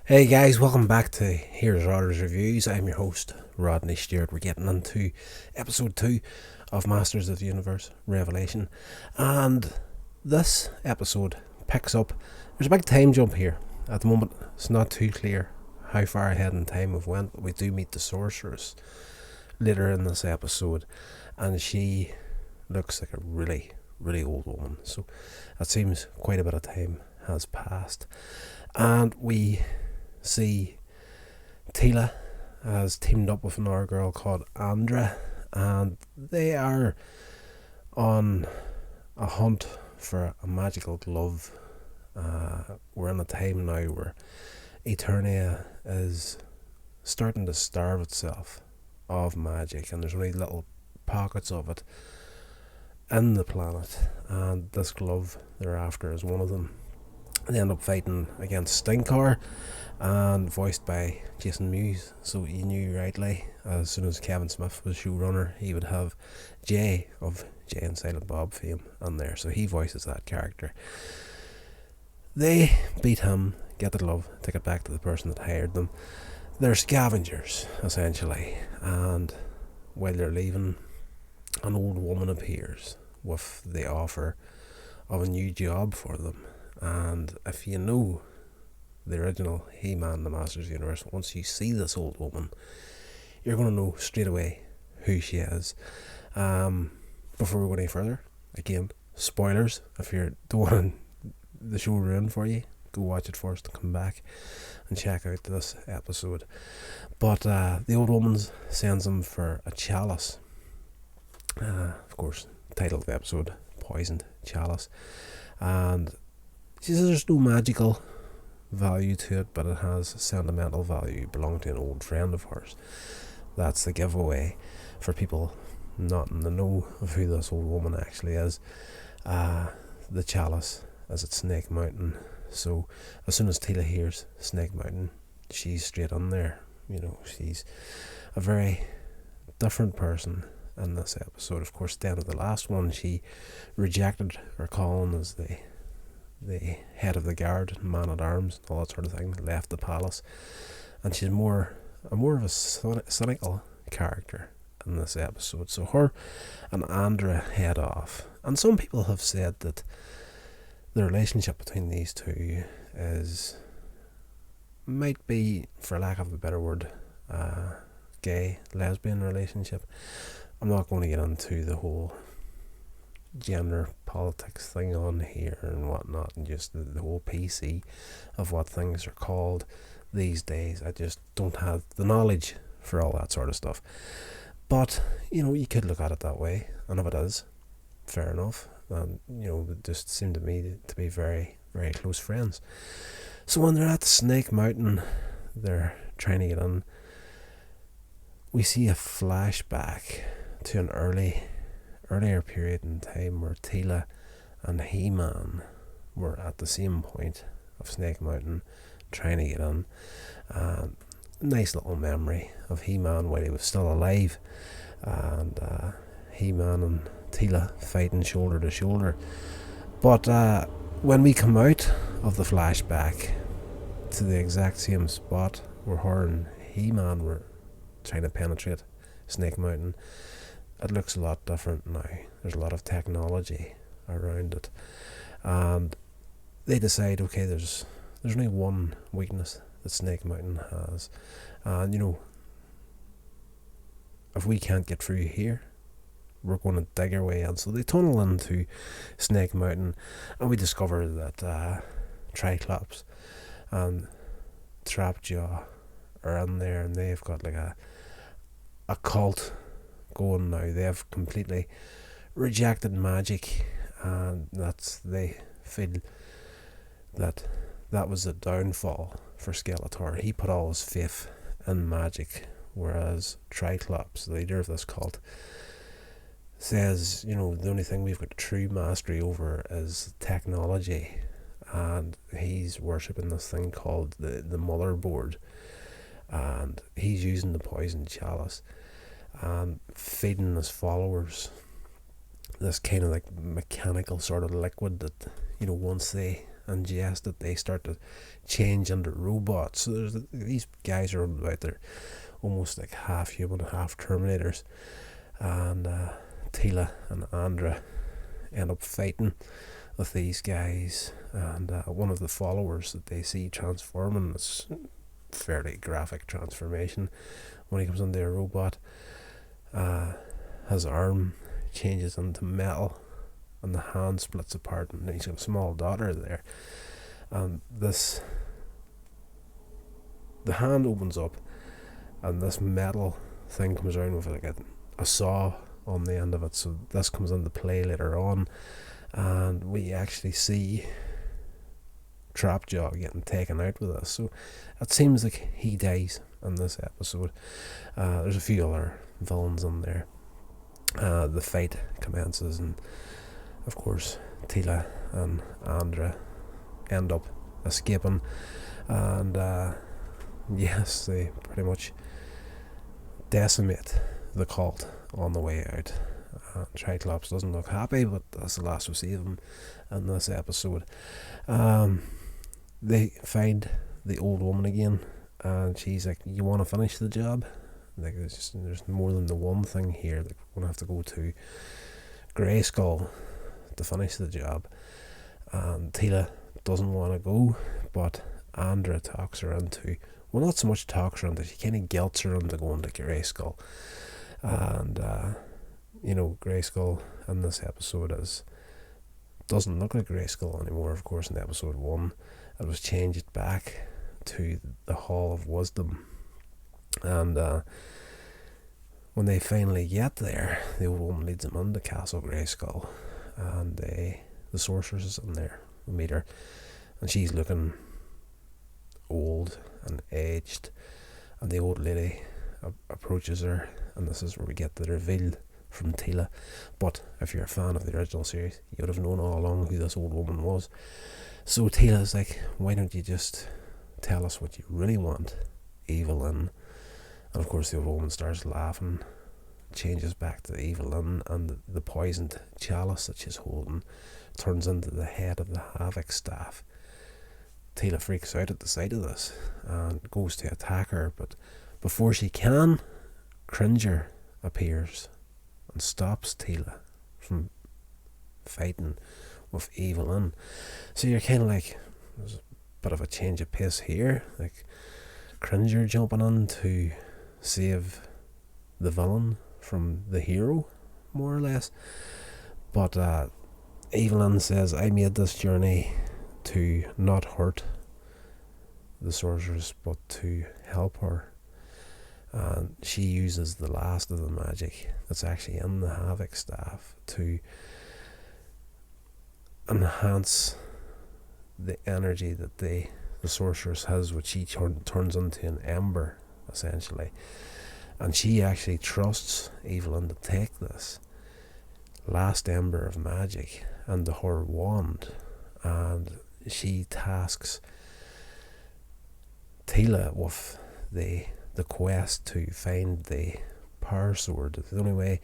Hey guys, welcome back to Here's Rodder's Reviews. I'm your host, Rodney Stewart. We're getting into episode 2 of Masters of the Universe Revelation. And this episode picks up. There's a big time jump here. At the moment, it's not too clear how far ahead in time we've went, but we do meet the sorceress later in this episode. And she looks like a really, really old woman. So it seems quite a bit of time has passed. And we see Tila has teamed up with another girl called Andra, and they are on a hunt for a magical glove. We're in a time now where Eternia is starting to starve itself of magic, and there's only little pockets of it in the planet, and this glove they're after is one of them. They end up fighting against Stinkor, and voiced by Jason Mewes. So you knew rightly, as soon as Kevin Smith was showrunner, he would have Jay of Jay and Silent Bob fame on there. So he voices that character. They beat him, get the glove, take it back to the person that hired them. They're scavengers, essentially. And while they're leaving, an old woman appears with the offer of a new job for them. And if you know the original He-Man, the Masters of the Universe, once you see this old woman, you're going to know straight away who she is. Before we go any further, again, spoilers. If you don't want the show ruined for you, go watch it first and come back and check out this episode. But the old woman sends him for a chalice. Of course, title of the episode, Poisoned Chalice. And she says there's no magical value to it, but it has sentimental value, belonging to an old friend of hers. That's the giveaway for people not in the know of who this old woman actually is. The chalice is at Snake Mountain. So as soon as Tila hears Snake Mountain, she's straight on there. You know, she's a very different person in this episode. Of course, at the end of the last one, she rejected her calling as the head of the guard, man at arms, all that sort of thing, left the palace, and she's more of a cynical character in this episode. So her and Andra head off, and some people have said that the relationship between these two might be, for lack of a better word, gay lesbian relationship. I'm not going to get into the whole gender politics thing on here and whatnot, and just the whole PC of what things are called these days. I just don't have the knowledge for all that sort of stuff. But, you know, you could look at it that way, and if it is, fair enough. And, you know, it just seemed to me to be very, very close friends. So when they're at Snake Mountain, they're trying to get in, we see a flashback to an earlier period in time where Tila and He-Man were at the same point of Snake Mountain trying to get in. Nice little memory of He-Man while he was still alive, and He-Man and Tila fighting shoulder to shoulder. But when we come out of the flashback to the exact same spot where her and He-Man were trying to penetrate Snake Mountain, it looks a lot different now. There's a lot of technology around it, and they decide, okay, there's only one weakness that Snake Mountain has, and you know, if we can't get through here, we're going to dig our way in. So they tunnel into Snake Mountain, and we discover that Triclops and Trapjaw are in there, and they've got like a cult going now. They have completely rejected magic, and they feel that was the downfall for Skeletor. He put all his faith in magic, whereas Triclops, the leader of this cult, says, you know, the only thing we've got true mastery over is technology, and he's worshipping this thing called the motherboard, and he's using the Poisoned Chalice and feeding his followers this kind of like mechanical sort of liquid that, you know, once they ingested, they start to change into robots. So these guys are about, they're almost like half human, half Terminators. And Tila and Andra end up fighting with these guys, and one of the followers that they see transforming, this fairly graphic transformation when he comes into a robot, his arm changes into metal and the hand splits apart, and he's got a small daughter there, and the hand opens up and this metal thing comes around with like a saw on the end of it. So this comes into play later on, and we actually see Trapjaw getting taken out with this. So it seems like he dies in this episode. There's a few other villains in there. The fight commences, and of course Tila and Andra end up escaping, and yes, they pretty much decimate the cult on the way out. Triclops doesn't look happy, but that's the last we see of him in this episode. They find the old woman again, and she's like, "You want to finish the job? Like, there's more than the one thing here. Like, we're gonna have to go to Grayskull to finish the job." And Tila doesn't want to go, but Andra talks her into, well, not so much talks her into, she kind of guilts her into going to Grayskull. And Grayskull in this episode doesn't look like Grayskull anymore. Of course, in episode 1 it was changed back to the Hall of Wisdom, and when they finally get there, the old woman leads them into Castle Grayskull, and the sorceress is in there. We meet her, and she's looking old and aged, and the old lady approaches her, and this is where we get the reveal from Tila. But if you're a fan of the original series, you would have known all along who this old woman was. So Tila's like, "Why don't you just tell us what you really want, Evelyn?" And of course the old woman starts laughing, changes back to Evelyn, and the poisoned chalice that she's holding turns into the head of the Havoc staff. Tila freaks out at the sight of this and goes to attack her, but before she can, Cringer appears and stops Tila from fighting with Evelyn. So you're kind of like, there's a bit of a change of pace here, like Cringer jumping on to save the villain from the hero, more or less. But Evelyn says, "I made this journey to not hurt the sorceress, but to help her." And she uses the last of the magic that's actually in the Havoc staff to enhance the energy that the sorceress has, which she turns into an ember, essentially. And she actually trusts Evelyn to take this last ember of magic into her wand, and she tasks Tila with the quest to find the power sword. The only way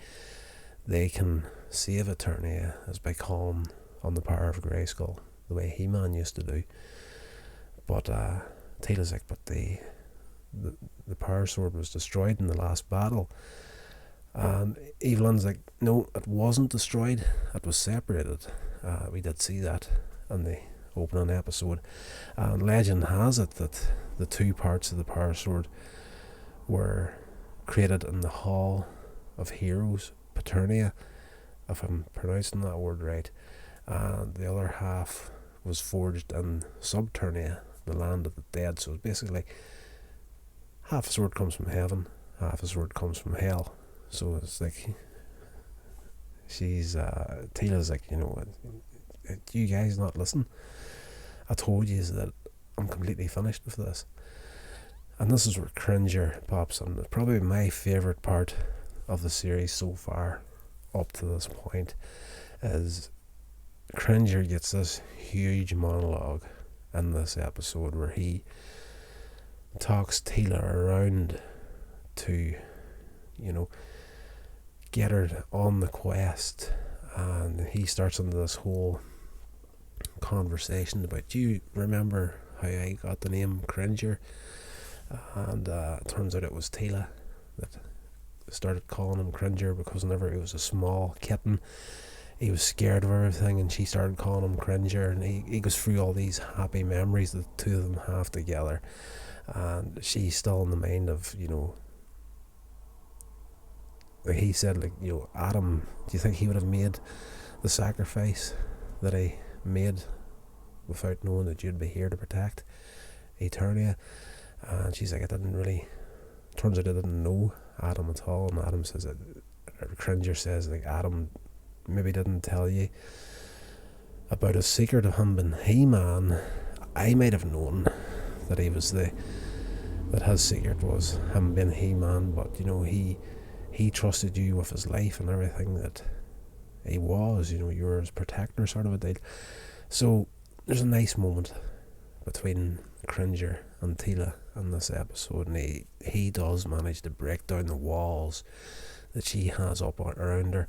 they can save Eternia is by calling on the power of Grayskull, the way He-Man used to do. But Tila's like, "But the power sword was destroyed in the last battle." And Evelyn's like, "No, it wasn't destroyed, it was separated." We did see that in the opening episode, and legend has it that the two parts of the power sword were created in the Hall of Heroes, Paternia, if I'm pronouncing that word right, and the other half was forged in Subternia, the land of the dead. So it's basically half a sword comes from heaven, half a sword comes from hell. So it's like, Tila's like, "Do you guys not listen? I told you that I'm completely finished with this." And this is where Cringer pops in. It's probably my favourite part of the series so far up to this point, is Cringer gets this huge monologue in this episode where he talks Tila around to, get her on the quest, and he starts into this whole conversation about, do you remember how I got the name Cringer? And it turns out it was Tila that started calling him Cringer, because whenever he was a small kitten, he was scared of everything, and she started calling him Cringer, and he goes through all these happy memories that the two of them have together, and she's still in the mind of, like he said, like, Adam, do you think he would have made the sacrifice that he made without knowing that you'd be here to protect Eternia? And she's like, turns out I didn't know Adam at all. And Adam says that, or Cringer says, like, Adam maybe didn't tell you about his secret of him being He-Man. I might have known that that his secret was him being He-Man, but he trusted you with his life and everything that he was, you're his protector, sort of a deal. So there's a nice moment between Cringer and Tila in this episode, and he does manage to break down the walls that she has up around her,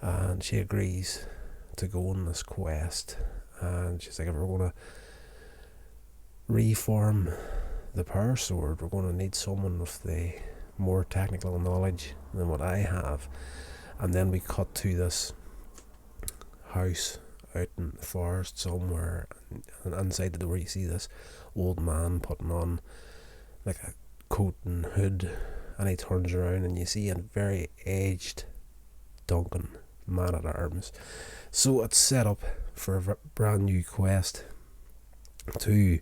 and she agrees to go on this quest. And she's like, if we're going to reform the power sword, we're going to need someone with the more technical knowledge than what I have. And then we cut to this house out in the forest somewhere, and inside the door you see this old man putting on like a coat and hood, and he turns around and you see a very aged Duncan man at arms. So it's set up for a brand new quest to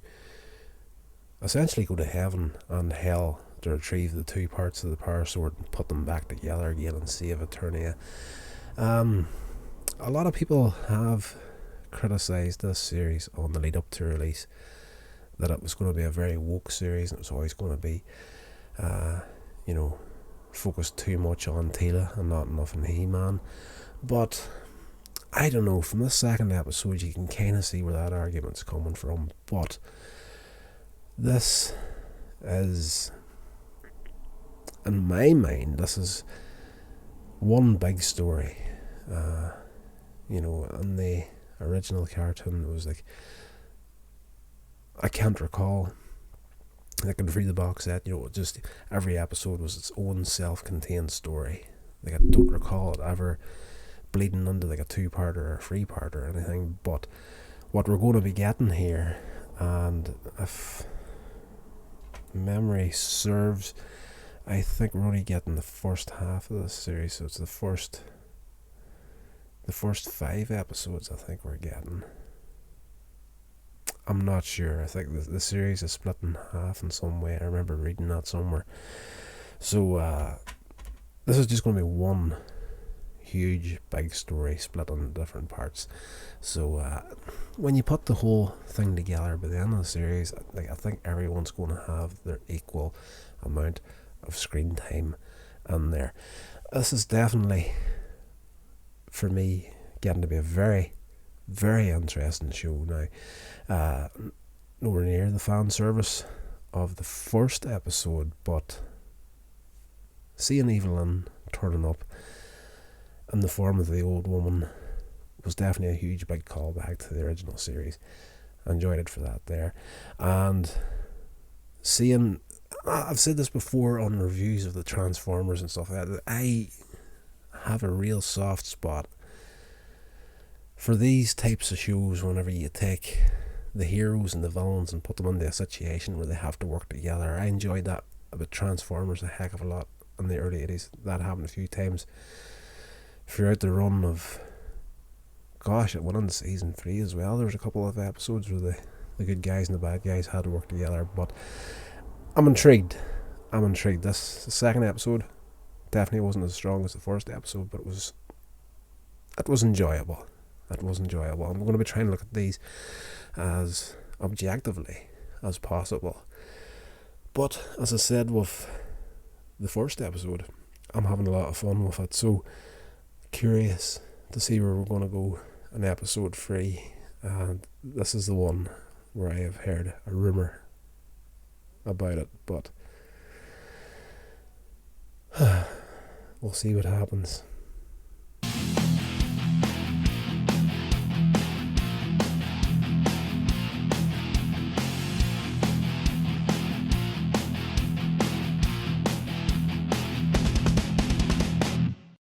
essentially go to heaven and hell to retrieve the two parts of the power sword and put them back together again and save Eternia. A lot of people have criticised this series on the lead up to release, that it was going to be a very woke series, and it was always going to be focused too much on Tila and not enough on He-Man. But I don't know, from this second episode you can kind of see where that argument's coming from. But this is, in my mind, this is one big story. In the original cartoon, it was like, I can't recall, like, in the box set, just every episode was its own self-contained story. Like, I don't recall it ever bleeding into like a 2-parter or a 3-parter or anything. But what we're going to be getting here, and if memory serves, I think we're only getting the first half of this series, so it's the first 5 episodes I think we're getting. I'm not sure. I think the series is split in half in some way. I remember reading that somewhere. So this is just going to be one huge big story split into different parts. So when you put the whole thing together by the end of the series, I think everyone's going to have their equal amount of screen time in there. This is definitely, for me, getting to be a very, very interesting show now. Nowhere near the fan service of the first episode, but seeing Evelyn turning up in the form of the old woman was definitely a huge big callback to the original series. I enjoyed it for that there. And seeing, I've said this before on reviews of the Transformers and stuff like that, I have a real soft spot for these types of shows whenever you take the heroes and the villains and put them into a situation where they have to work together. I enjoyed that about Transformers a heck of a lot in the early 80s. That happened a few times throughout the run of, gosh, it went into season 3 as well. There was a couple of episodes where the good guys and the bad guys had to work together. But I'm intrigued. This second episode definitely wasn't as strong as the first episode, but it was enjoyable. I'm going to be trying to look at these as objectively as possible. But as I said with the first episode, I'm having a lot of fun with it. So curious to see where we're going to go in episode 3. And this is the one where I have heard a rumour about it, but we'll see what happens.